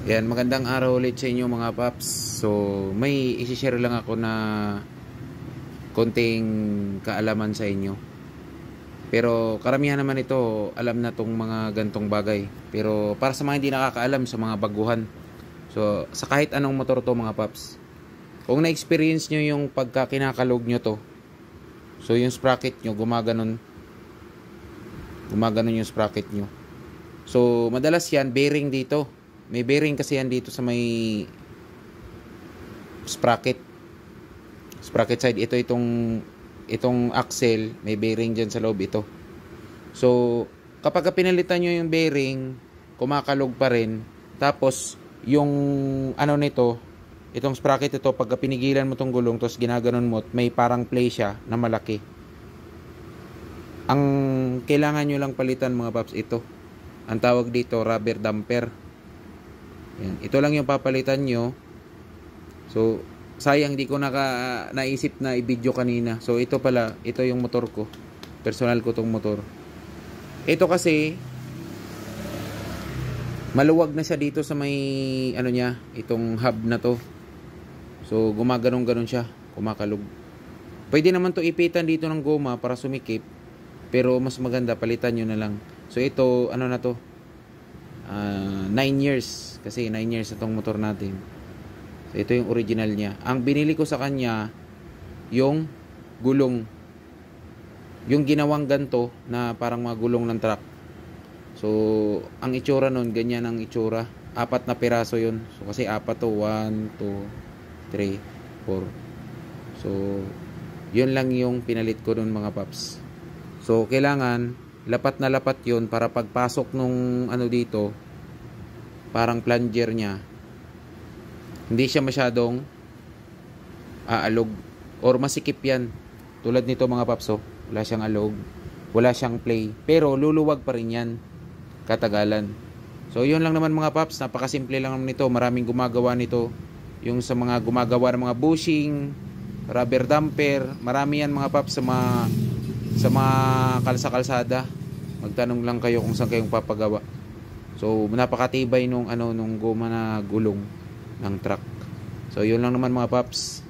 Yan, magandang araw ulit sa inyo mga paps. So, may isi-share lang ako na konting kaalaman sa inyo. Pero karamihan naman ito, alam na tong mga gantong bagay. Pero para sa mga hindi nakakaalam, sa mga baguhan. So, sa kahit anong motor to mga paps. Kung na-experience nyo yung pagka kinakalog nyo to, so yung sprocket nyo, gumaganon yung sprocket nyo. So, madalas yan, bearing dito. May bearing kasi yan dito sa may sprocket side. Itong axle, may bearing dyan sa loob ito. So kapag pinalitan nyo yung bearing, kumakalog pa rin. Tapos yung ano nito, itong sprocket ito, pag pinigilan mo tong gulong tapos ginaganon mo, may parang play siya na malaki. Ang kailangan nyo lang palitan mga paps, ito ang tawag dito, rubber damper. Yan. Ito lang yung papalitan nyo. So, sayang di ko naisip na i-video kanina. So, ito pala, ito yung motor ko. Personal ko tong motor. Ito kasi, maluwag na siya dito sa may, ano niya, itong hub na to. So, gumaganon-ganon siya. Kumakalog. Pwede naman to ipitan dito ng goma para sumikip. Pero, mas maganda, palitan nyo na lang. So, ito, ano na to? 9 years. Kasi 9 years na tong motor natin. So, ito yung original niya. Ang binili ko sa kanya, yung gulong. Yung ginawang ganto na parang mga gulong ng truck. So, ang itsura nun, ganyan ang itsura. 4 na piraso yun. So, kasi 4 to. 1, 2, 3, 4. So, yun lang yung pinalit ko nun mga paps. So, kailangan, lapat na lapat yun para pagpasok nung ano dito, parang plunger niya, hindi siya masyadong aalog or masikip yan. Tulad nito mga papso, wala siyang alog, wala siyang play, pero luluwag pa rin yan katagalan. So yun lang naman mga paps, napakasimple lang naman nito. Maraming gumagawa nito, yung sa mga gumagawa ng mga bushing, rubber damper, marami yan mga paps sa mga kalsada. Magtanong lang kayo kung saan kayong papagawa. So, napakatibay nung goma na gulong ng truck. So, yun lang naman mga paps.